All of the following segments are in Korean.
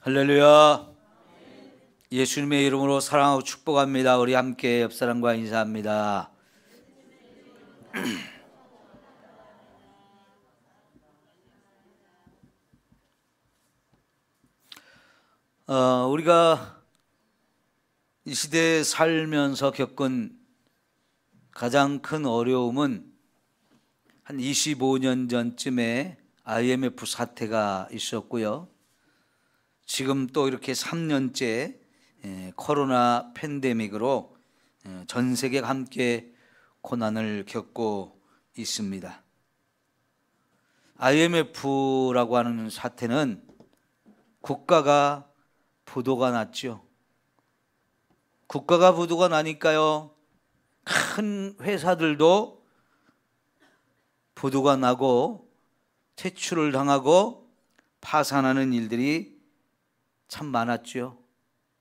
할렐루야. 예수님의 이름으로 사랑하고 축복합니다. 우리 함께 옆사람과 인사합니다. 우리가 이 시대에 살면서 겪은 가장 큰 어려움은 한 25년 전쯤에 IMF 사태가 있었고요. 지금 또 이렇게 3년째 코로나 팬데믹으로 전 세계가 함께 고난을 겪고 있습니다. IMF라고 하는 사태는 국가가 부도가 났죠. 국가가 부도가 나니까요, 큰 회사들도 부도가 나고 퇴출을 당하고 파산하는 일들이 참 많았죠.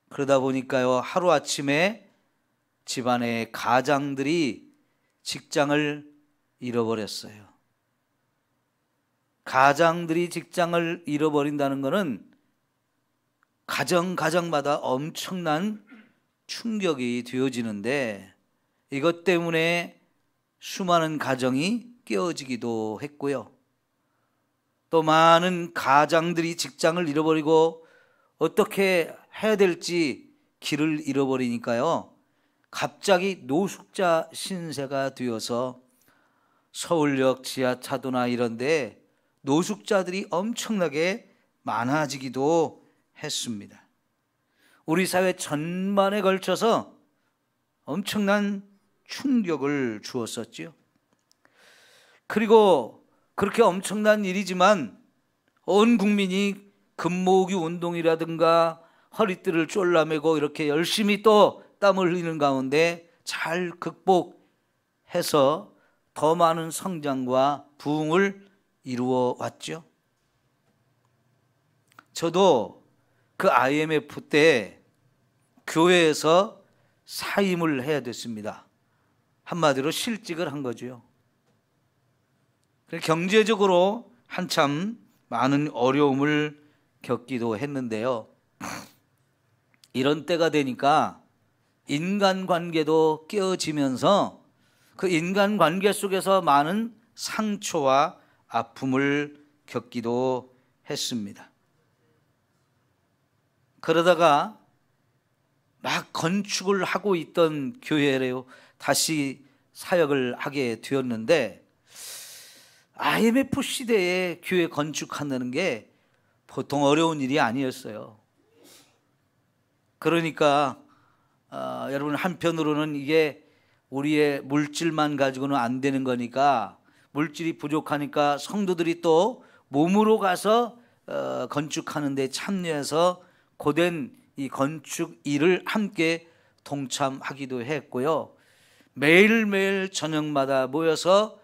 그러다 보니까요, 하루아침에 집안의 가장들이 직장을 잃어버렸어요. 가장들이 직장을 잃어버린다는 것은 가정마다 엄청난 충격이 되어지는데, 이것 때문에 수많은 가정이 깨어지기도 했고요. 또 많은 가장들이 직장을 잃어버리고 어떻게 해야 될지 길을 잃어버리니까요, 갑자기 노숙자 신세가 되어서 서울역 지하차도나 이런 데 노숙자들이 엄청나게 많아지기도 했습니다. 우리 사회 전반에 걸쳐서 엄청난 충격을 주었었죠. 그리고 그렇게 엄청난 일이지만 온 국민이 금모으기 운동이라든가 허리띠를 졸라매고 이렇게 열심히 또 땀을 흘리는 가운데 잘 극복해서 더 많은 성장과 부흥을 이루어 왔죠. 저도 그 IMF 때 교회에서 사임을 해야 됐습니다. 한마디로 실직을 한 거죠. 경제적으로 한참 많은 어려움을 겪기도 했는데요. 이런 때가 되니까 인간관계도 깨어지면서 그 인간관계 속에서 많은 상처와 아픔을 겪기도 했습니다. 그러다가 막 건축을 하고 있던 교회로 다시 사역을 하게 되었는데, IMF 시대에 교회 건축한다는 게 보통 어려운 일이 아니었어요. 그러니까 여러분, 한편으로는 이게 우리의 물질만 가지고는 안 되는 거니까, 물질이 부족하니까 성도들이 또 몸으로 가서 건축하는 데 참여해서 고된 이 건축 일을 함께 동참하기도 했고요. 매일매일 저녁마다 모여서,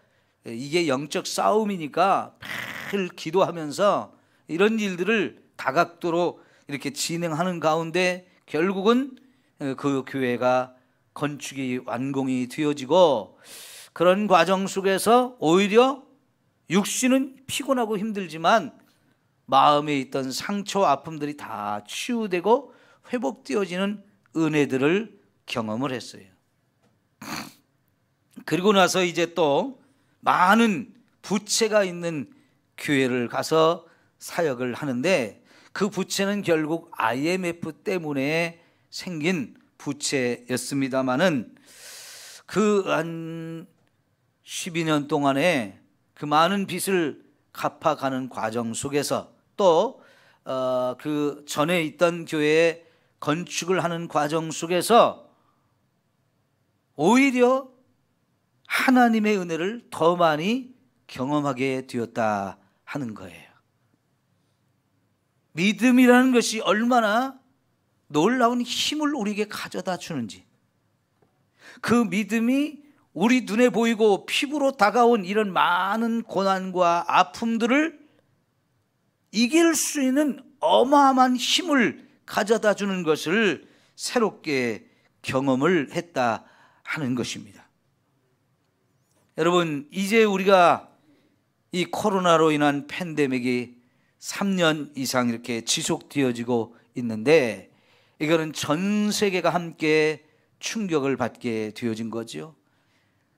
이게 영적 싸움이니까 매일 기도하면서 이런 일들을 다각도로 이렇게 진행하는 가운데 결국은 그 교회가 건축이 완공이 되어지고, 그런 과정 속에서 오히려 육신은 피곤하고 힘들지만 마음에 있던 상처와 아픔들이 다 치유되고 회복되어지는 은혜들을 경험을 했어요. 그리고 나서 이제 또 많은 부채가 있는 교회를 가서 사역을 하는데, 그 부채는 결국 IMF 때문에 생긴 부채였습니다마는 그 한 12년 동안에 그 많은 빚을 갚아가는 과정 속에서, 또 그 전에 있던 교회에 건축을 하는 과정 속에서 오히려 하나님의 은혜를 더 많이 경험하게 되었다 하는 거예요. 믿음이라는 것이 얼마나 놀라운 힘을 우리에게 가져다 주는지, 그 믿음이 우리 눈에 보이고 피부로 다가온 이런 많은 고난과 아픔들을 이길 수 있는 어마어마한 힘을 가져다 주는 것을 새롭게 경험을 했다 하는 것입니다. 여러분, 이제 우리가 이 코로나로 인한 팬데믹이 3년 이상 이렇게 지속되어지고 있는데, 이거는 전 세계가 함께 충격을 받게 되어진 거죠.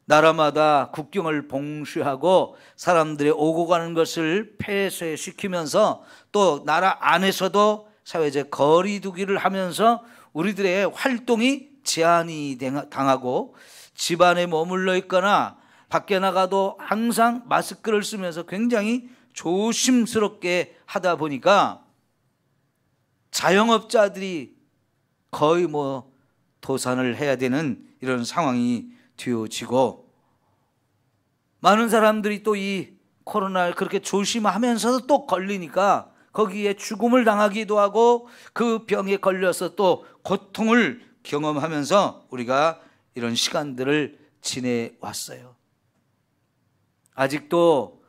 나라마다 국경을 봉쇄하고 사람들의 오고 가는 것을 폐쇄시키면서 또 나라 안에서도 사회적 거리 두기를 하면서 우리들의 활동이 제한이 당하고, 집안에 머물러 있거나 밖에 나가도 항상 마스크를 쓰면서 굉장히 조심스럽게 하다 보니까 자영업자들이 거의 도산을 해야 되는 이런 상황이 되어지고, 많은 사람들이 또 이 코로나를 그렇게 조심하면서도 또 걸리니까 거기에 죽음을 당하기도 하고, 그 병에 걸려서 또 고통을 경험하면서 우리가 이런 시간들을 지내왔어요. 아직도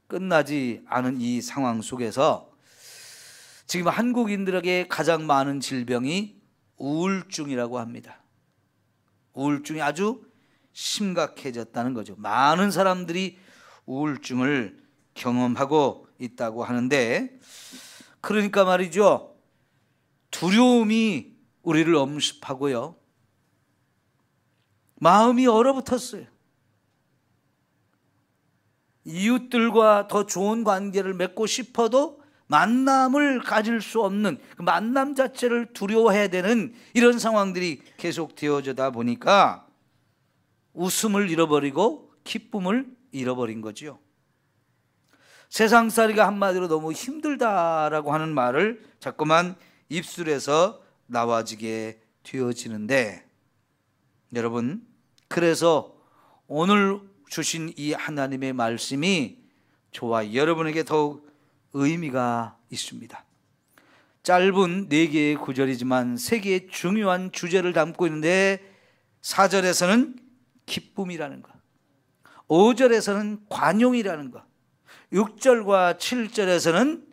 끝나지 않은 이 상황 속에서 지금 한국인들에게 가장 많은 질병이 우울증이라고 합니다. 우울증이 아주 심각해졌다는 거죠. 많은 사람들이 우울증을 경험하고 있다고 하는데, 그러니까 말이죠, 두려움이 우리를 엄습하고요, 마음이 얼어붙었어요. 이웃들과 더 좋은 관계를 맺고 싶어도 만남을 가질 수 없는, 그 만남 자체를 두려워해야 되는 이런 상황들이 계속 되어지다 보니까 웃음을 잃어버리고 기쁨을 잃어버린 거죠. 세상살이가 한마디로 너무 힘들다라고 하는 말을 자꾸만 입술에서 나와지게 되어지는데, 여러분, 그래서 오늘 주신 이 하나님의 말씀이 저와 여러분에게 더욱 의미가 있습니다. 짧은 4개의 구절이지만 3개의 중요한 주제를 담고 있는데, 4절에서는 기쁨이라는 것, 5절에서는 관용이라는 것, 6절과 7절에서는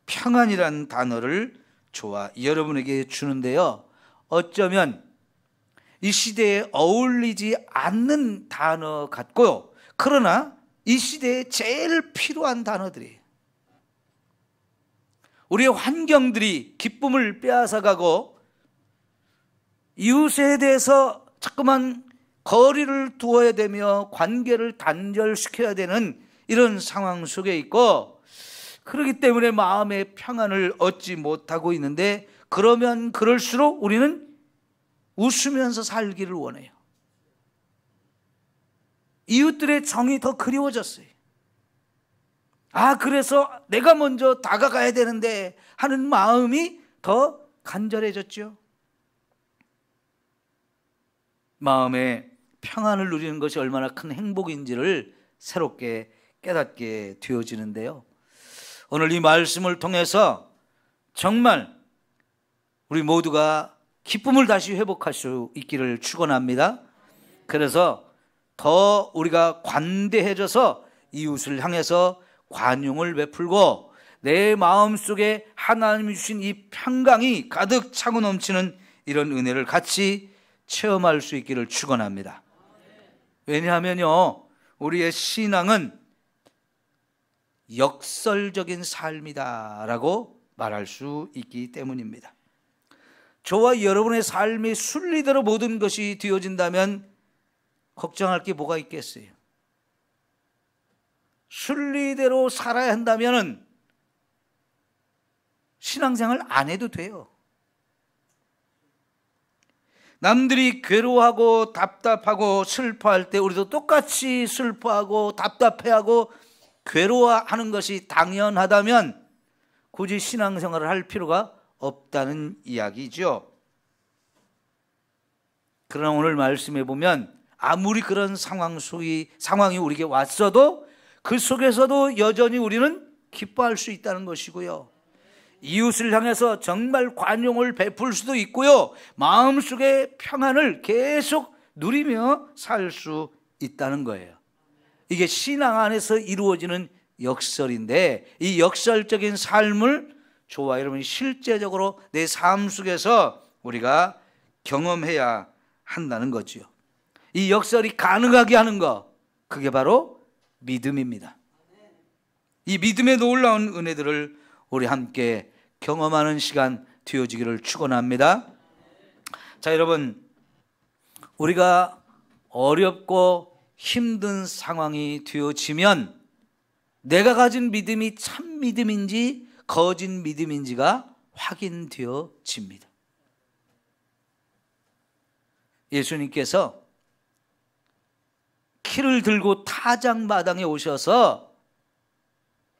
평안이라는 단어를 저와 여러분에게 주는데요, 어쩌면 이 시대에 어울리지 않는 단어 같고요, 그러나 이 시대에 제일 필요한 단어들이에요. 우리의 환경들이 기쁨을 빼앗아가고 이웃에 대해서 자꾸만 거리를 두어야 되며 관계를 단절시켜야 되는 이런 상황 속에 있고, 그렇기 때문에 마음의 평안을 얻지 못하고 있는데, 그러면 그럴수록 우리는 웃으면서 살기를 원해요. 이웃들의 정이 더 그리워졌어요. 그래서 내가 먼저 다가가야 되는데 하는 마음이 더 간절해졌죠. 마음의 평안을 누리는 것이 얼마나 큰 행복인지를 새롭게 깨닫게 되어지는데요, 오늘 이 말씀을 통해서 정말 우리 모두가 기쁨을 다시 회복할 수 있기를 축원합니다. 그래서 더 우리가 관대해져서 이웃을 향해서 관용을 베풀고, 내 마음속에 하나님이 주신 이 평강이 가득 차고 넘치는 이런 은혜를 같이 체험할 수 있기를 축원합니다. 왜냐하면요, 우리의 신앙은 역설적인 삶이다라고 말할 수 있기 때문입니다. 저와 여러분의 삶이 순리대로 모든 것이 되어진다면 걱정할 게 뭐가 있겠어요? 순리대로 살아야 한다면 신앙생활 안 해도 돼요. 남들이 괴로워하고 답답하고 슬퍼할 때 우리도 똑같이 슬퍼하고 답답해하고 괴로워하는 것이 당연하다면 굳이 신앙생활을 할 필요가 없다는 이야기죠. 그러나 오늘 말씀해 보면 아무리 그런 상황이 우리에게 왔어도 그 속에서도 여전히 우리는 기뻐할 수 있다는 것이고요, 이웃을 향해서 정말 관용을 베풀 수도 있고요, 마음속의 평안을 계속 누리며 살 수 있다는 거예요. 이게 신앙 안에서 이루어지는 역설인데, 이 역설적인 삶을 저와 여러분이 실제적으로 내 삶 속에서 우리가 경험해야 한다는 거죠. 이 역설이 가능하게 하는 것, 그게 바로 믿음입니다. 이 믿음의 놀라운 은혜들을 우리 함께 경험하는 시간 되어지기를 축원합니다. 자, 여러분, 우리가 어렵고 힘든 상황이 되어지면 내가 가진 믿음이 참 믿음인지 거짓 믿음인지가 확인되어집니다. 예수님께서 키를 들고 타작마당에 오셔서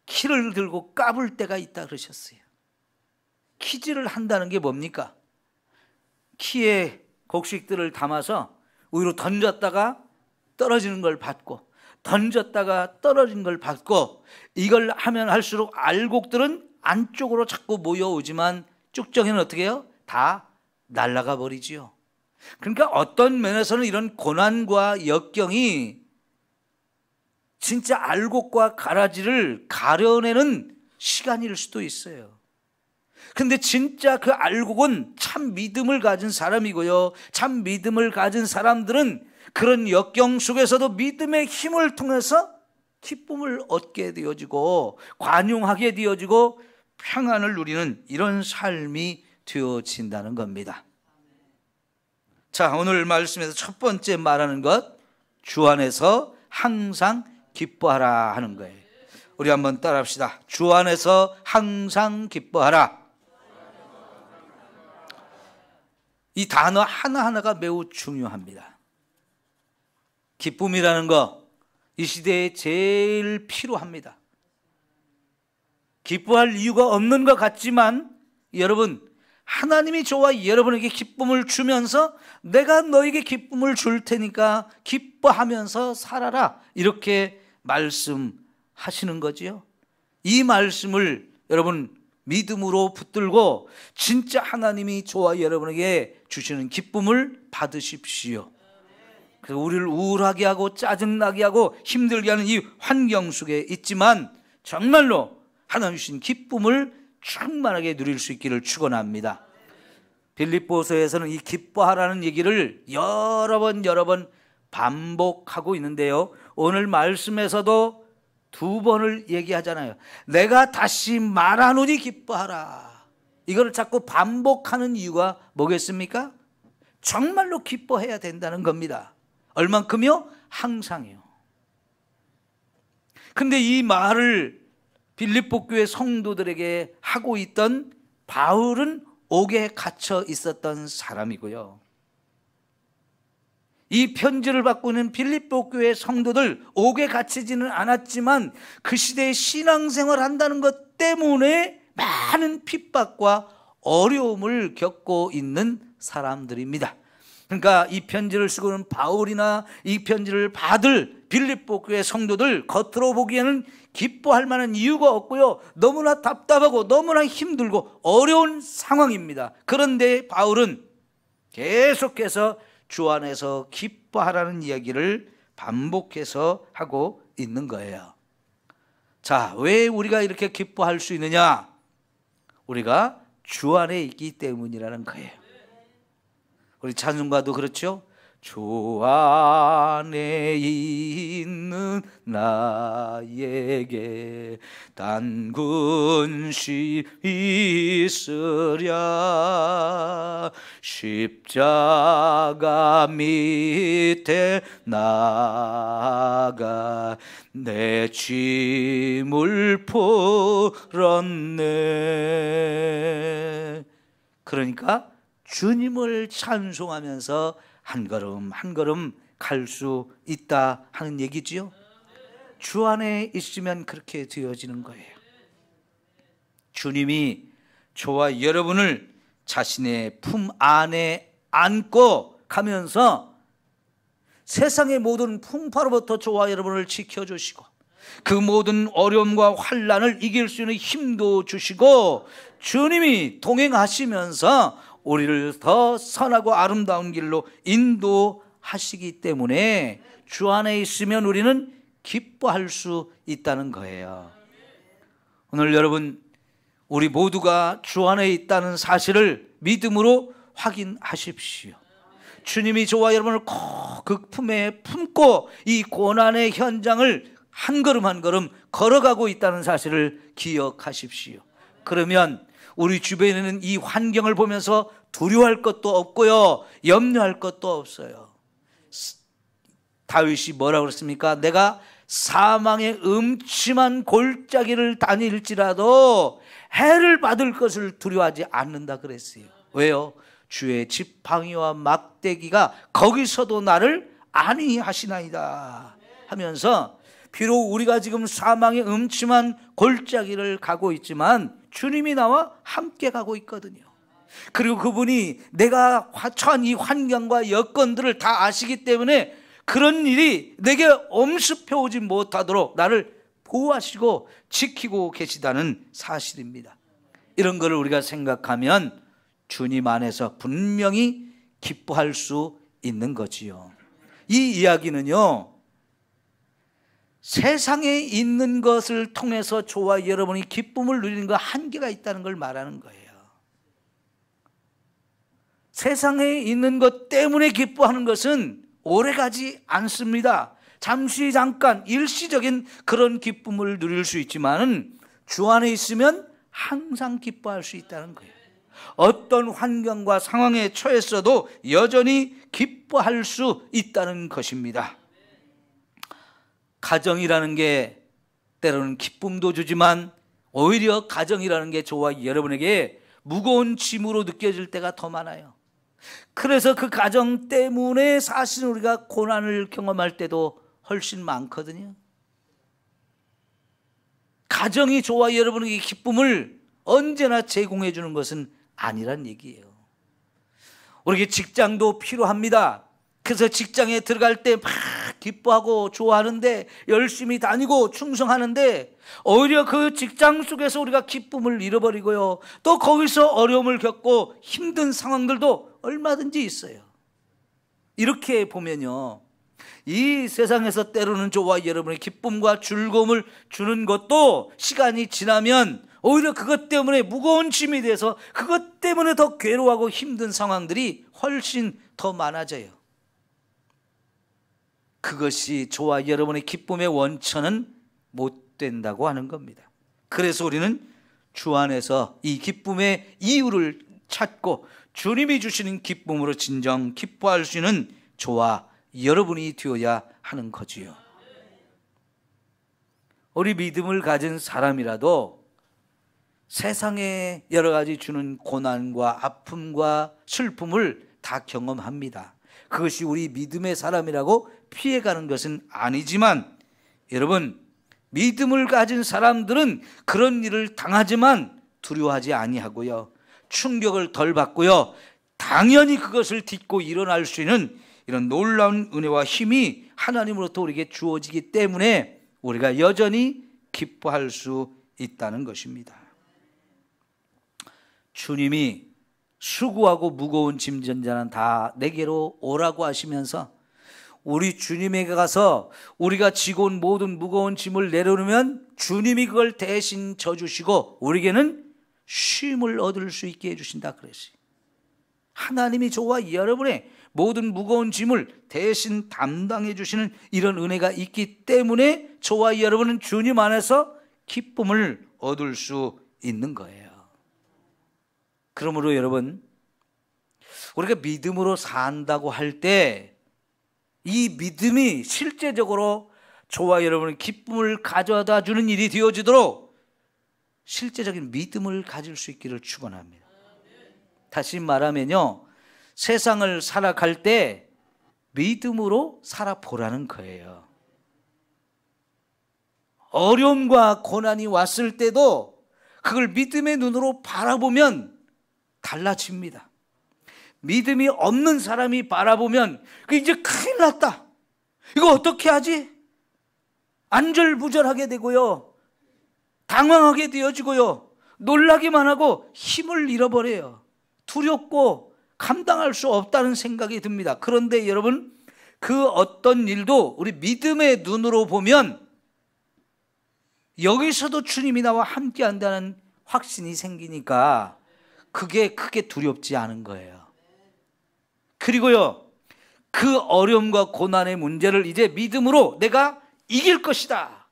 키를 들고 까불 때가 있다 그러셨어요. 키질을 한다는 게 뭡니까? 키에 곡식들을 담아서 위로 던졌다가 떨어지는 걸 받고, 던졌다가 떨어진 걸 받고, 이걸 하면 할수록 알곡들은 안쪽으로 자꾸 모여오지만 쭉정이는 어떻게 해요? 다 날아가 버리지요. 그러니까 어떤 면에서는 이런 고난과 역경이 진짜 알곡과 가라지를 가려내는 시간일 수도 있어요. 근데 진짜 그 알곡은 참 믿음을 가진 사람이고요, 참 믿음을 가진 사람들은 그런 역경 속에서도 믿음의 힘을 통해서 기쁨을 얻게 되어지고 관용하게 되어지고 평안을 누리는 이런 삶이 되어진다는 겁니다. 자, 오늘 말씀에서 첫 번째 말하는 것, 주 안에서 항상 기뻐하라 하는 거예요. 우리 한번 따라합시다. 주 안에서 항상 기뻐하라. 이 단어 하나하나가 매우 중요합니다. 기쁨이라는 거, 이 시대에 제일 필요합니다. 기뻐할 이유가 없는 것 같지만 여러분, 하나님이 저와 여러분에게 기쁨을 주면서 내가 너에게 기쁨을 줄 테니까 기뻐하면서 살아라, 이렇게 말씀하시는 거지요. 이 말씀을 여러분 믿음으로 붙들고 진짜 하나님이 저와 여러분에게 주시는 기쁨을 받으십시오. 그래서 우리를 우울하게 하고 짜증나게 하고 힘들게 하는 이 환경 속에 있지만 정말로 하나님 주신 기쁨을 충만하게 누릴 수 있기를 축원합니다. 빌립보서에서는 이 기뻐하라는 얘기를 여러 번 반복하고 있는데요, 오늘 말씀에서도 2번을 얘기하잖아요. 내가 다시 말하노니 기뻐하라. 이걸 자꾸 반복하는 이유가 뭐겠습니까? 정말로 기뻐해야 된다는 겁니다. 얼만큼요? 항상이요. 근데 이 말을 빌립보 교회 성도들에게 하고 있던 바울은 옥에 갇혀 있었던 사람이고요, 이 편지를 받고 있는 빌립보 교회 성도들 옥에 갇히지는 않았지만 그 시대에 신앙생활 한다는 것 때문에 많은 핍박과 어려움을 겪고 있는 사람들입니다. 그러니까 이 편지를 쓰고 있는 바울이나 이 편지를 받을 빌립보 교회 성도들 겉으로 보기에는 기뻐할 만한 이유가 없고요, 너무나 답답하고 너무나 힘들고 어려운 상황입니다. 그런데 바울은 계속해서 주 안에서 기뻐하라는 이야기를 반복해서 하고 있는 거예요. 자, 왜 우리가 이렇게 기뻐할 수 있느냐? 우리가 주 안에 있기 때문이라는 거예요. 우리 찬송가도 그렇죠? 주 안에 있는 나에게 단 근심 있으랴 십자가 밑에 나가 내 짐을 풀었네. 그러니까 주님을 찬송하면서 한 걸음 한 걸음 갈 수 있다 하는 얘기지요. 주 안에 있으면 그렇게 되어지는 거예요. 주님이 저와 여러분을 자신의 품 안에 안고 가면서 세상의 모든 풍파로부터 저와 여러분을 지켜주시고 그 모든 어려움과 환난을 이길 수 있는 힘도 주시고 주님이 동행하시면서 우리를 더 선하고 아름다운 길로 인도하시기 때문에 주 안에 있으면 우리는 기뻐할 수 있다는 거예요. 오늘 여러분, 우리 모두가 주 안에 있다는 사실을 믿음으로 확인하십시오. 주님이 저와 여러분을 꼭 그 품에 품고 이 고난의 현장을 한 걸음 한 걸음 걸어가고 있다는 사실을 기억하십시오. 그러면 우리 주변에는 이 환경을 보면서 두려워할 것도 없고요, 염려할 것도 없어요. 다윗이 뭐라고 그랬습니까? 내가 사망의 음침한 골짜기를 다닐지라도 해를 받을 것을 두려워하지 않는다 그랬어요. 왜요? 주의 지팡이와 막대기가 거기서도 나를 안위하시나이다 하면서, 비록 우리가 지금 사망의 음침한 골짜기를 가고 있지만 주님이 나와 함께 가고 있거든요. 그리고 그분이 내가 처한 이 환경과 여건들을 다 아시기 때문에 그런 일이 내게 엄습해 오지 못하도록 나를 보호하시고 지키고 계시다는 사실입니다. 이런 것을 우리가 생각하면 주님 안에서 분명히 기뻐할 수 있는 거지요. 이 이야기는요, 세상에 있는 것을 통해서 저와 여러분이 기쁨을 누리는 것 한계가 있다는 걸 말하는 거예요. 세상에 있는 것 때문에 기뻐하는 것은 오래가지 않습니다. 잠시 잠깐 일시적인 그런 기쁨을 누릴 수 있지만 주 안에 있으면 항상 기뻐할 수 있다는 거예요. 어떤 환경과 상황에 처했어도 여전히 기뻐할 수 있다는 것입니다. 가정이라는 게 때로는 기쁨도 주지만 오히려 가정이라는 게 저와 여러분에게 무거운 짐으로 느껴질 때가 더 많아요. 그래서 그 가정 때문에 사실 우리가 고난을 경험할 때도 훨씬 많거든요. 가정이 저와 여러분에게 기쁨을 언제나 제공해 주는 것은 아니란 얘기예요. 우리에게 직장도 필요합니다. 그래서 직장에 들어갈 때 막 기뻐하고 좋아하는데, 열심히 다니고 충성하는데 오히려 그 직장 속에서 우리가 기쁨을 잃어버리고요, 또 거기서 어려움을 겪고 힘든 상황들도 얼마든지 있어요. 이렇게 보면요, 이 세상에서 때로는 저와 여러분의 기쁨과 즐거움을 주는 것도 시간이 지나면 오히려 그것 때문에 무거운 짐이 돼서 그것 때문에 더 괴로워하고 힘든 상황들이 훨씬 더 많아져요. 그것이 저와 여러분의 기쁨의 원천은 못 된다고 하는 겁니다. 그래서 우리는 주 안에서 이 기쁨의 이유를 찾고 주님이 주시는 기쁨으로 진정 기뻐할 수 있는 저와 여러분이 되어야 하는 거지요. 우리 믿음을 가진 사람이라도 세상에 여러 가지 주는 고난과 아픔과 슬픔을 다 경험합니다. 그것이 우리 믿음의 사람이라고 피해가는 것은 아니지만, 여러분, 믿음을 가진 사람들은 그런 일을 당하지만 두려워하지 아니하고요, 충격을 덜 받고요, 당연히 그것을 딛고 일어날 수 있는 이런 놀라운 은혜와 힘이 하나님으로부터 우리에게 주어지기 때문에 우리가 여전히 기뻐할 수 있다는 것입니다. 주님이 수고하고 무거운 짐 진 자는 다 내게로 오라고 하시면서, 우리 주님에게 가서 우리가 지고 온 모든 무거운 짐을 내려놓으면 주님이 그걸 대신 져주시고 우리에게는 쉼을 얻을 수 있게 해주신다 그랬어요. 하나님이 저와 여러분의 모든 무거운 짐을 대신 담당해 주시는 이런 은혜가 있기 때문에 저와 여러분은 주님 안에서 기쁨을 얻을 수 있는 거예요. 그러므로 여러분, 우리가 믿음으로 산다고 할 때 이 믿음이 실제적으로 저와 여러분의 기쁨을 가져다 주는 일이 되어지도록 실제적인 믿음을 가질 수 있기를 축원합니다. 다시 말하면요, 세상을 살아갈 때 믿음으로 살아보라는 거예요. 어려움과 고난이 왔을 때도 그걸 믿음의 눈으로 바라보면 달라집니다. 믿음이 없는 사람이 바라보면 이제 큰일 났다, 이거 어떻게 하지? 안절부절하게 되고요, 당황하게 되어지고요, 놀라기만 하고 힘을 잃어버려요. 두렵고 감당할 수 없다는 생각이 듭니다. 그런데 여러분, 그 어떤 일도 우리 믿음의 눈으로 보면 여기서도 주님이 나와 함께 한다는 확신이 생기니까 그게 크게 두렵지 않은 거예요. 그리고요, 그 어려움과 고난의 문제를 이제 믿음으로 내가 이길 것이다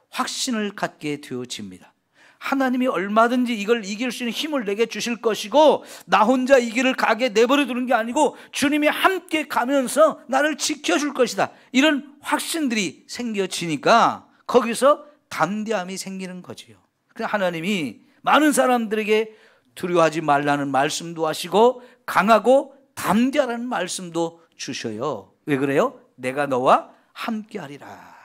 확신을 갖게 되어집니다. 하나님이 얼마든지 이걸 이길 수 있는 힘을 내게 주실 것이고, 나 혼자 이 길을 가게 내버려 두는 게 아니고 주님이 함께 가면서 나를 지켜줄 것이다, 이런 확신들이 생겨지니까 거기서 담대함이 생기는 거지요. 그래서 하나님이 많은 사람들에게 두려워하지 말라는 말씀도 하시고 강하고 담대하라는 말씀도 주셔요. 왜 그래요? 내가 너와 함께하리라.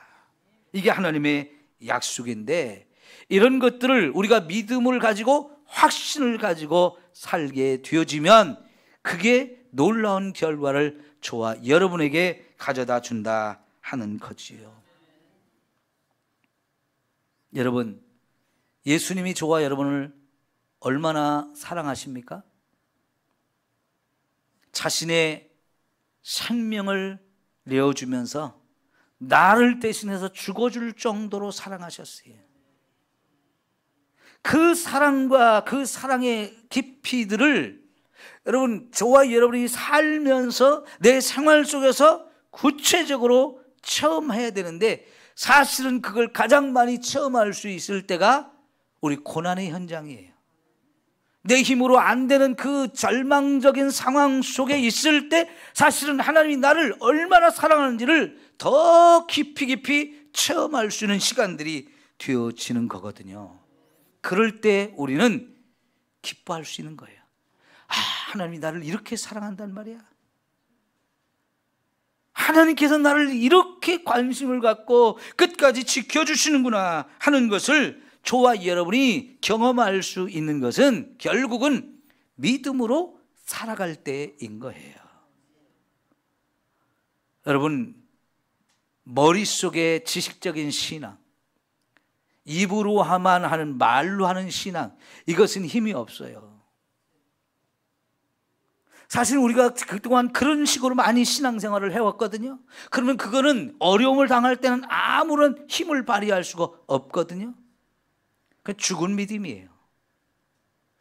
이게 하나님의 약속인데, 이런 것들을 우리가 믿음을 가지고 확신을 가지고 살게 되어지면 그게 놀라운 결과를 저와 여러분에게 가져다 준다 하는 거지요. 여러분, 예수님이 저와 여러분을 얼마나 사랑하십니까? 자신의 생명을 내어주면서 나를 대신해서 죽어줄 정도로 사랑하셨어요. 그 사랑과 그 사랑의 깊이들을 여러분, 저와 여러분이 살면서 내 생활 속에서 구체적으로 체험해야 되는데, 사실은 그걸 가장 많이 체험할 수 있을 때가 우리 고난의 현장이에요. 내 힘으로 안 되는 그 절망적인 상황 속에 있을 때 사실은 하나님이 나를 얼마나 사랑하는지를 더 깊이 체험할 수 있는 시간들이 되어지는 거거든요. 그럴 때 우리는 기뻐할 수 있는 거예요. 아, 하나님이 나를 이렇게 사랑한단 말이야. 하나님께서 나를 이렇게 관심을 갖고 끝까지 지켜주시는구나 하는 것을 저와 여러분이 경험할 수 있는 것은 결국은 믿음으로 살아갈 때인 거예요. 여러분, 머릿속에 지식적인 신앙, 입으로만 하는, 말로 하는 신앙, 이것은 힘이 없어요. 사실 우리가 그동안 그런 식으로 많이 신앙생활을 해왔거든요. 그러면 그거는 어려움을 당할 때는 아무런 힘을 발휘할 수가 없거든요. 그 죽은 믿음이에요.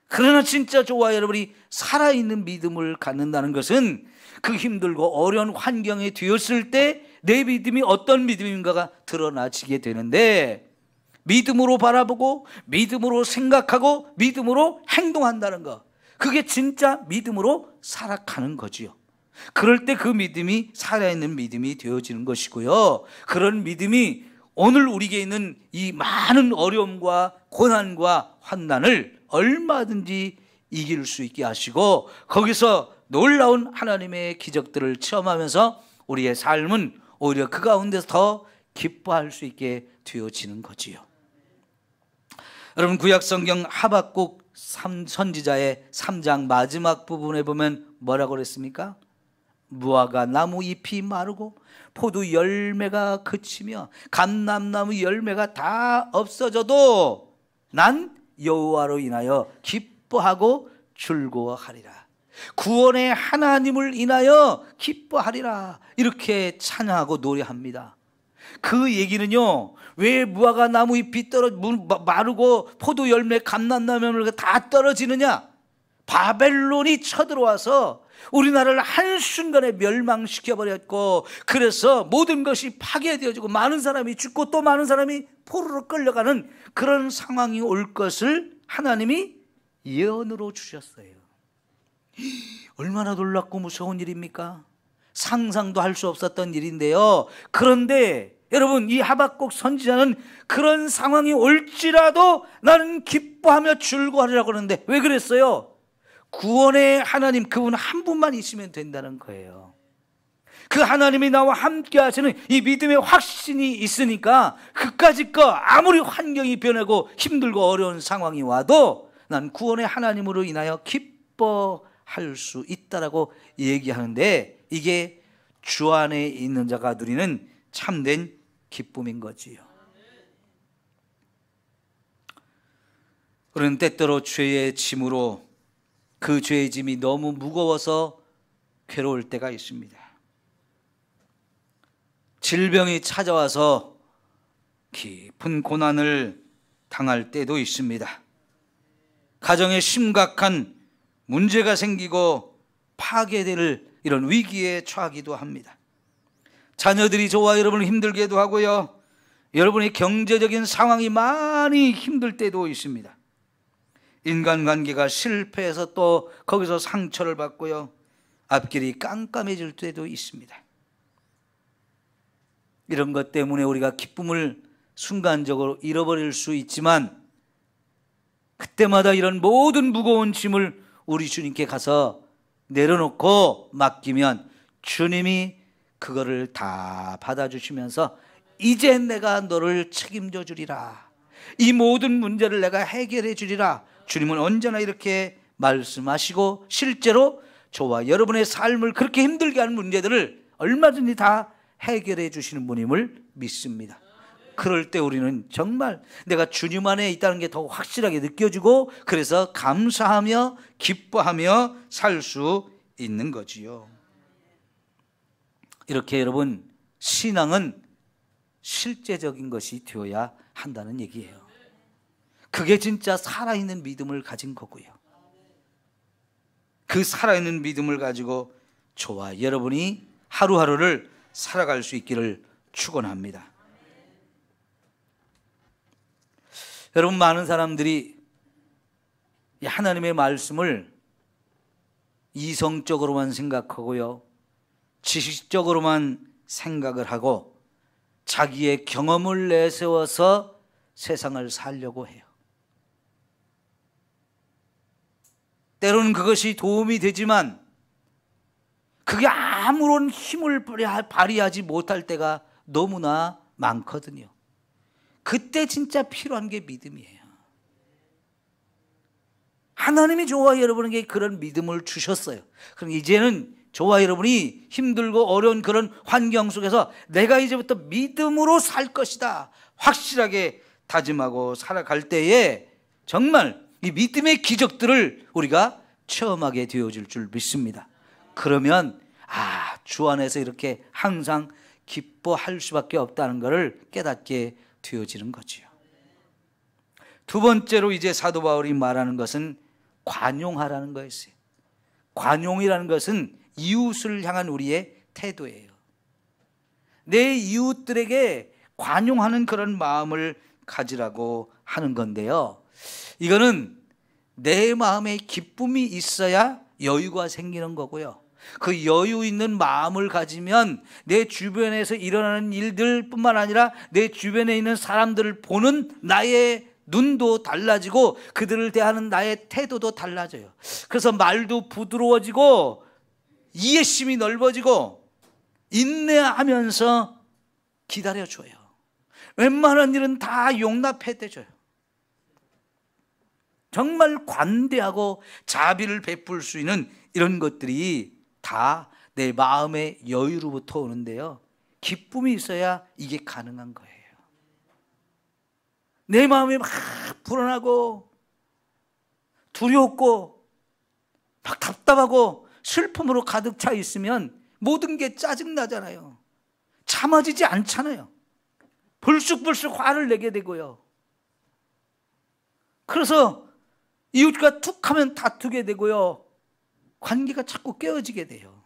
그러나 진짜 저와 여러분이 살아있는 믿음을 갖는다는 것은 그 힘들고 어려운 환경에 되었을 때 내 믿음이 어떤 믿음인가가 드러나지게 되는데, 믿음으로 바라보고 믿음으로 생각하고 믿음으로 행동한다는 것, 그게 진짜 믿음으로 살아가는 거지요. 그럴 때 그 믿음이 살아있는 믿음이 되어지는 것이고요. 그런 믿음이 오늘 우리에게 있는 이 많은 어려움과 고난과 환난을 얼마든지 이길 수 있게 하시고, 거기서 놀라운 하나님의 기적들을 체험하면서 우리의 삶은 오히려 그 가운데서 더 기뻐할 수 있게 되어지는 거지요. 여러분, 구약성경 하박국 선지자의 3장 마지막 부분에 보면 뭐라고 그랬습니까? 무화과 나무 잎이 마르고 포도 열매가 그치며 감람나무 열매가 다 없어져도 난 여호와로 인하여 기뻐하고 즐거워하리라. 구원의 하나님을 인하여 기뻐하리라. 이렇게 찬양하고 노래합니다. 그 얘기는요, 왜 무화과 나무 잎이 마르고 포도 열매, 감람나무 열매가 다 떨어지느냐? 바벨론이 쳐들어와서 우리나라를 한순간에 멸망시켜버렸고, 그래서 모든 것이 파괴되어지고 많은 사람이 죽고 또 많은 사람이 포로로 끌려가는 그런 상황이 올 것을 하나님이 예언으로 주셨어요. 얼마나 놀랍고 무서운 일입니까? 상상도 할 수 없었던 일인데요. 그런데 여러분, 이 하박국 선지자는 그런 상황이 올지라도 나는 기뻐하며 즐거워하리라고 그러는데 왜 그랬어요? 구원의 하나님, 그분 한 분만 있으면 된다는 거예요. 그 하나님이 나와 함께 하시는 이 믿음의 확신이 있으니까 그까짓 거 아무리 환경이 변하고 힘들고 어려운 상황이 와도 난 구원의 하나님으로 인하여 기뻐할 수 있다라고 얘기하는데, 이게 주 안에 있는 자가 누리는 참된 기쁨인 거지요. 우리는 때때로 죄의 짐으로 그 죄의 짐이 너무 무거워서 괴로울 때가 있습니다. 질병이 찾아와서 깊은 고난을 당할 때도 있습니다. 가정에 심각한 문제가 생기고 파괴될 이런 위기에 처하기도 합니다. 자녀들이 저와 여러분을 힘들게도 하고요, 여러분의 경제적인 상황이 많이 힘들 때도 있습니다. 인간관계가 실패해서 또 거기서 상처를 받고요, 앞길이 깜깜해질 때도 있습니다. 이런 것 때문에 우리가 기쁨을 순간적으로 잃어버릴 수 있지만, 그때마다 이런 모든 무거운 짐을 우리 주님께 가서 내려놓고 맡기면 주님이 그거를 다 받아주시면서 이제 내가 너를 책임져 주리라, 이 모든 문제를 내가 해결해 주리라, 주님은 언제나 이렇게 말씀하시고 실제로 저와 여러분의 삶을 그렇게 힘들게 하는 문제들을 얼마든지 다 해결해 주시는 분임을 믿습니다. 그럴 때 우리는 정말 내가 주님 안에 있다는 게 더 확실하게 느껴지고, 그래서 감사하며 기뻐하며 살 수 있는 거지요. 이렇게 여러분, 신앙은 실제적인 것이 되어야 한다는 얘기예요. 그게 진짜 살아있는 믿음을 가진 거고요. 그 살아있는 믿음을 가지고 저와 여러분이 하루하루를 살아갈 수 있기를 축원합니다. 여러분, 많은 사람들이 하나님의 말씀을 이성적으로만 생각하고요, 지식적으로만 생각을 하고 자기의 경험을 내세워서 세상을 살려고 해요. 때로는 그것이 도움이 되지만 그게 아무런 힘을 발휘하지 못할 때가 너무나 많거든요. 그때 진짜 필요한 게 믿음이에요. 하나님이 저와 여러분에게 그런 믿음을 주셨어요. 그럼 이제는 저와 여러분이 힘들고 어려운 그런 환경 속에서 내가 이제부터 믿음으로 살 것이다 확실하게 다짐하고 살아갈 때에 정말 이 믿음의 기적들을 우리가 체험하게 되어질 줄 믿습니다. 그러면 주 안에서 이렇게 항상 기뻐할 수밖에 없다는 것을 깨닫게 되어지는 거지요. 두 번째로 이제 사도 바울이 말하는 것은 관용하라는 거였어요. 관용이라는 것은 이웃을 향한 우리의 태도예요. 내 이웃들에게 관용하는 그런 마음을 가지라고 하는 건데요, 이거는 내 마음에 기쁨이 있어야 여유가 생기는 거고요, 그 여유 있는 마음을 가지면 내 주변에서 일어나는 일들뿐만 아니라 내 주변에 있는 사람들을 보는 나의 눈도 달라지고 그들을 대하는 나의 태도도 달라져요. 그래서 말도 부드러워지고 이해심이 넓어지고 인내하면서 기다려줘요. 웬만한 일은 다 용납해줘요. 정말 관대하고 자비를 베풀 수 있는 이런 것들이 다 내 마음의 여유로부터 오는데요, 기쁨이 있어야 이게 가능한 거예요. 내 마음이 막 불안하고 두렵고 막 답답하고 슬픔으로 가득 차 있으면 모든 게 짜증나잖아요. 참아지지 않잖아요. 불쑥불쑥 화를 내게 되고요. 그래서 이웃과 툭 하면 다투게 되고요, 관계가 자꾸 깨어지게 돼요.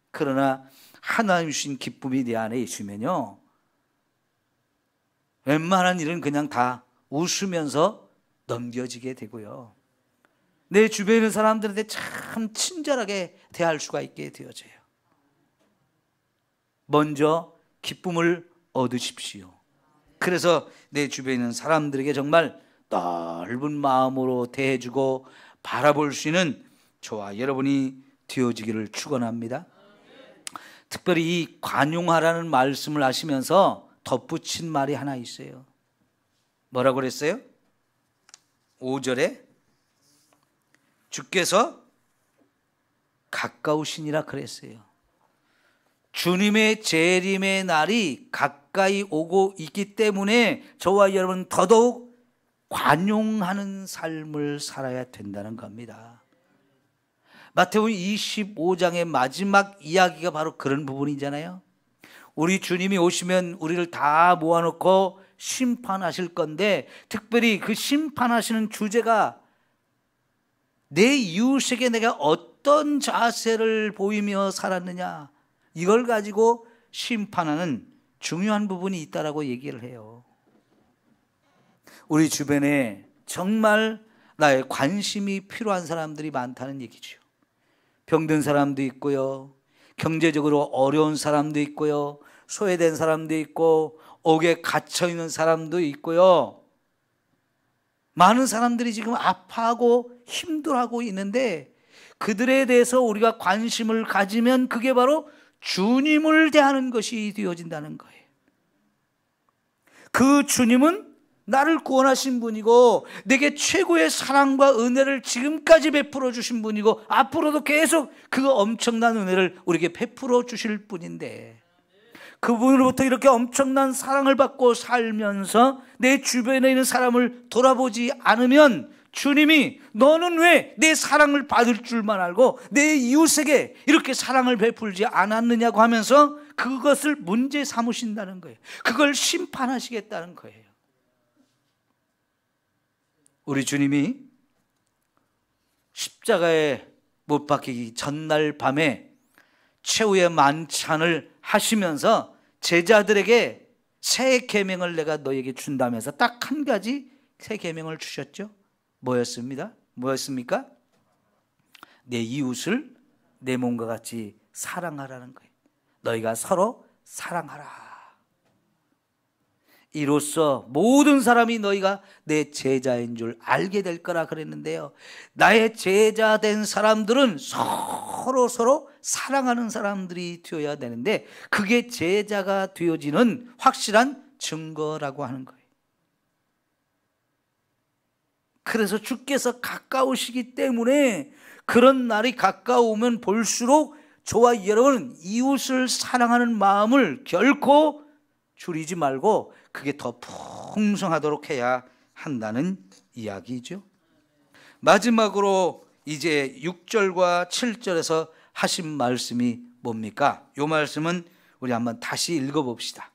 그러나 하나님 주신 기쁨이 내 안에 있으면요, 웬만한 일은 그냥 다 웃으면서 넘겨지게 되고요, 내 주변에 있는 사람들한테 참 친절하게 대할 수가 있게 되어져요. 먼저 기쁨을 얻으십시오. 그래서 내 주변에 있는 사람들에게 정말 넓은 마음으로 대해주고 바라볼 수 있는 저와 여러분이 되어지기를 축원합니다. 특별히 이 관용하라는 말씀을 하시면서 덧붙인 말이 하나 있어요. 뭐라고 그랬어요? 5절에 주께서 가까우시니라 그랬어요. 주님의 재림의 날이 가까이 오고 있기 때문에 저와 여러분 더더욱 관용하는 삶을 살아야 된다는 겁니다. 마태복음 25장의 마지막 이야기가 바로 그런 부분이잖아요. 우리 주님이 오시면 우리를 다 모아놓고 심판하실 건데, 특별히 그 심판하시는 주제가 내 이웃에게 내가 어떤 자세를 보이며 살았느냐, 이걸 가지고 심판하는 중요한 부분이 있다라고 얘기를 해요. 우리 주변에 정말 나의 관심이 필요한 사람들이 많다는 얘기죠. 병든 사람도 있고요, 경제적으로 어려운 사람도 있고요, 소외된 사람도 있고, 옥에 갇혀 있는 사람도 있고요. 많은 사람들이 지금 아파하고 힘들어하고 있는데, 그들에 대해서 우리가 관심을 가지면 그게 바로 주님을 대하는 것이 되어진다는 거예요. 그 주님은 나를 구원하신 분이고, 내게 최고의 사랑과 은혜를 지금까지 베풀어 주신 분이고, 앞으로도 계속 그 엄청난 은혜를 우리에게 베풀어 주실 분인데, 그분으로부터 이렇게 엄청난 사랑을 받고 살면서 내 주변에 있는 사람을 돌아보지 않으면 주님이 너는 왜 내 사랑을 받을 줄만 알고 내 이웃에게 이렇게 사랑을 베풀지 않았느냐고 하면서 그것을 문제 삼으신다는 거예요. 그걸 심판하시겠다는 거예요. 우리 주님이 십자가에 못 박히기 전날 밤에 최후의 만찬을 하시면서 제자들에게 새 계명을 내가 너에게 준다면서 딱 한 가지 새 계명을 주셨죠. 뭐였습니까? 내 이웃을 내 몸과 같이 사랑하라는 거예요. 너희가 서로 사랑하라. 이로써 모든 사람이 너희가 내 제자인 줄 알게 될 거라 그랬는데요, 나의 제자 된 사람들은 서로 사랑하는 사람들이 되어야 되는데, 그게 제자가 되어지는 확실한 증거라고 하는 거예요. 그래서 주께서 가까우시기 때문에 그런 날이 가까우면 볼수록 저와 여러분은 이웃을 사랑하는 마음을 결코 줄이지 말고 그게 더 풍성하도록 해야 한다는 이야기죠. 마지막으로 이제 6절과 7절에서 하신 말씀이 뭡니까? 이 말씀은 우리 한번 다시 읽어봅시다.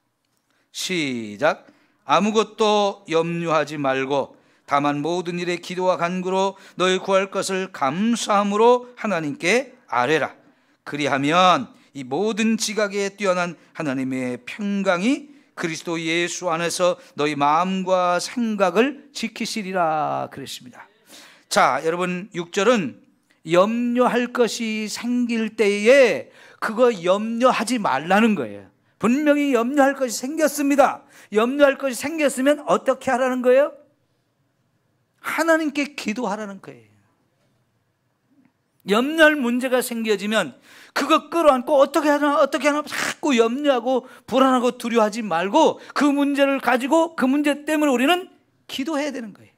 시작. 아무것도 염려하지 말고 다만 모든 일에 기도와 간구로 너희 구할 것을 감사함으로 하나님께 아뢰라. 그리하면 이 모든 지각에 뛰어난 하나님의 평강이 그리스도 예수 안에서 너희 마음과 생각을 지키시리라 그랬습니다. 자, 여러분, 6절은 염려할 것이 생길 때에 그거 염려하지 말라는 거예요. 분명히 염려할 것이 생겼습니다. 염려할 것이 생겼으면 어떻게 하라는 거예요? 하나님께 기도하라는 거예요. 염려할 문제가 생겨지면 그거 끌어안고 어떻게 하나 자꾸 염려하고 불안하고 두려워하지 말고 그 문제를 가지고 그 문제 때문에 우리는 기도해야 되는 거예요.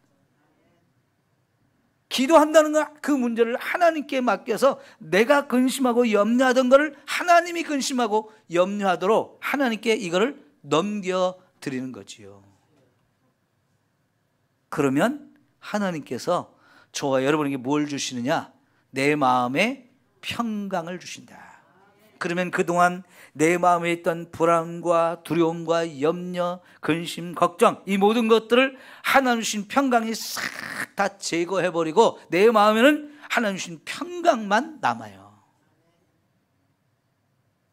기도한다는 건 그 문제를 하나님께 맡겨서 내가 근심하고 염려하던 것을 하나님이 근심하고 염려하도록 하나님께 이거를 넘겨드리는 거지요. 그러면 하나님께서 저와 여러분에게 뭘 주시느냐? 내 마음에 평강을 주신다. 그러면 그동안 내 마음에 있던 불안과 두려움과 염려, 근심, 걱정, 이 모든 것들을 하나님 주신 평강이 싹 다 제거해버리고 내 마음에는 하나님 주신 평강만 남아요.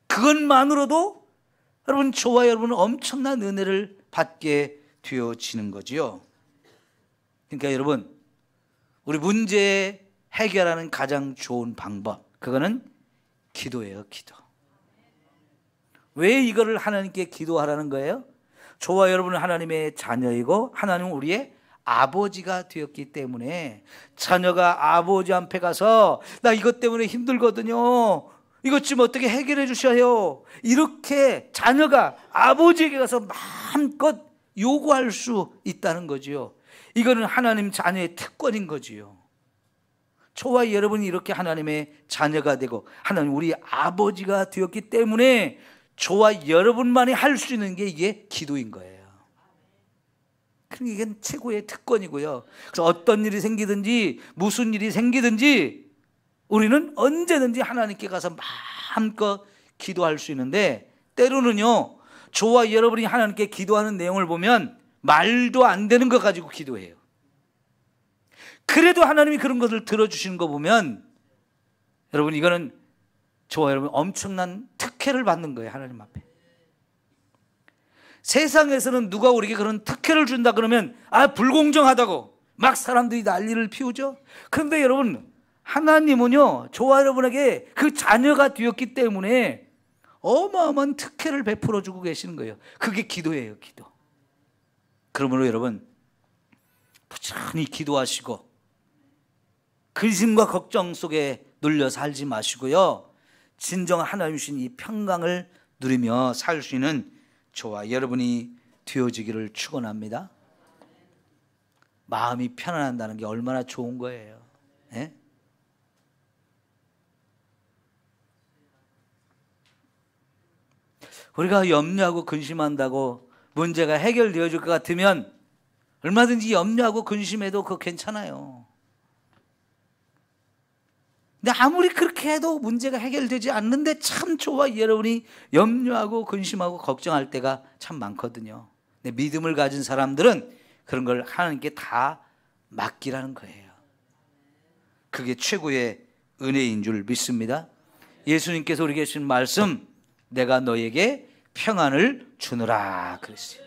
그것만으로도 여러분, 저와 여러분은 엄청난 은혜를 받게 되어지는 거지요. 그러니까 여러분, 우리 문제 해결하는 가장 좋은 방법, 그거는 기도예요. 기도. 왜 이거를 하나님께 기도하라는 거예요? 저와 여러분은 하나님의 자녀이고 하나님은 우리의 아버지가 되었기 때문에 자녀가 아버지 앞에 가서 나 이것 때문에 힘들거든요, 이것 좀 어떻게 해결해 주셔요, 이렇게 자녀가 아버지에게 가서 마음껏 요구할 수 있다는 거지요. 이거는 하나님 자녀의 특권인 거지요. 저와 여러분이 이렇게 하나님의 자녀가 되고 하나님 우리 아버지가 되었기 때문에 저와 여러분만이 할 수 있는 게 이게 기도인 거예요. 그러니까 이게 최고의 특권이고요. 그래서 어떤 일이 생기든지 무슨 일이 생기든지 우리는 언제든지 하나님께 가서 마음껏 기도할 수 있는데, 때로는요, 저와 여러분이 하나님께 기도하는 내용을 보면 말도 안 되는 거 가지고 기도해요. 그래도 하나님이 그런 것을 들어주시는 거 보면 여러분, 이거는 저와 여러분 엄청난 특혜를 받는 거예요. 하나님 앞에. 세상에서는 누가 우리에게 그런 특혜를 준다 그러면 불공정하다고 막 사람들이 난리를 피우죠. 그런데 여러분, 하나님은요, 저와 여러분에게 그 자녀가 되었기 때문에 어마어마한 특혜를 베풀어 주고 계시는 거예요. 그게 기도예요, 기도. 그러므로 여러분, 부지런히 기도하시고 근심과 걱정 속에 눌려 살지 마시고요, 진정 하나님 주신 이 평강을 누리며 살 수 있는 저와 여러분이 되어지기를 축원합니다. 마음이 편안한다는 게 얼마나 좋은 거예요. 예? 우리가 염려하고 근심한다고 문제가 해결되어질 것 같으면 얼마든지 염려하고 근심해도 그거 괜찮아요. 근데 아무리 그렇게 해도 문제가 해결되지 않는데 참 저와 여러분이 염려하고 근심하고 걱정할 때가 참 많거든요. 근데 믿음을 가진 사람들은 그런 걸 하나님께 다 맡기라는 거예요. 그게 최고의 은혜인 줄 믿습니다. 예수님께서 우리에게 주신 말씀, 내가 너에게 평안을 주노라 그랬어요.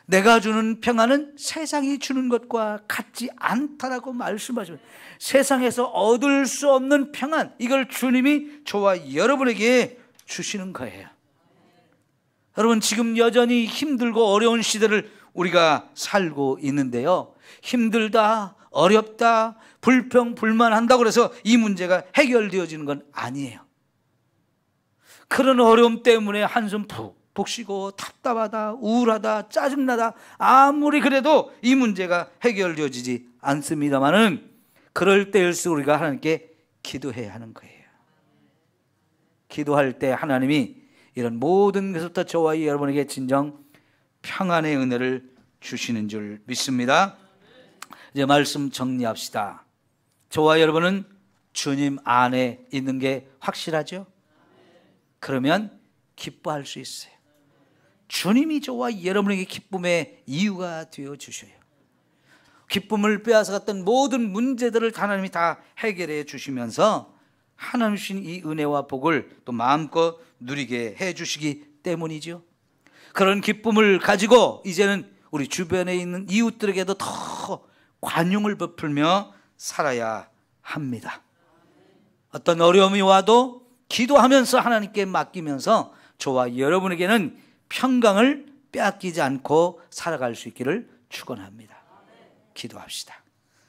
내가 주는 평안은 세상이 주는 것과 같지 않다라고 말씀하시면, 세상에서 얻을 수 없는 평안, 이걸 주님이 저와 여러분에게 주시는 거예요. 여러분, 지금 여전히 힘들고 어려운 시대를 우리가 살고 있는데요, 힘들다, 어렵다, 불평, 불만한다고 해서 이 문제가 해결되어지는 건 아니에요. 그런 어려움 때문에 한숨 푹 쉬고 답답하다, 우울하다, 짜증나다, 아무리 그래도 이 문제가 해결되어지지 않습니다만은, 그럴 때일수록 우리가 하나님께 기도해야 하는 거예요. 기도할 때 하나님이 이런 모든 것부터 저와 여러분에게 진정 평안의 은혜를 주시는 줄 믿습니다. 이제 말씀 정리합시다. 저와 여러분은 주님 안에 있는 게 확실하죠? 그러면 기뻐할 수 있어요. 주님이 저와 여러분에게 기쁨의 이유가 되어 주셔요. 기쁨을 빼앗아갔던 모든 문제들을 하나님이 다 해결해 주시면서 하나님 주신 이 은혜와 복을 또 마음껏 누리게 해 주시기 때문이죠. 그런 기쁨을 가지고 이제는 우리 주변에 있는 이웃들에게도 더 관용을 베풀며 살아야 합니다. 어떤 어려움이 와도 기도하면서 하나님께 맡기면서 저와 여러분에게는 평강을 빼앗기지 않고 살아갈 수 있기를 축원합니다. 기도합시다.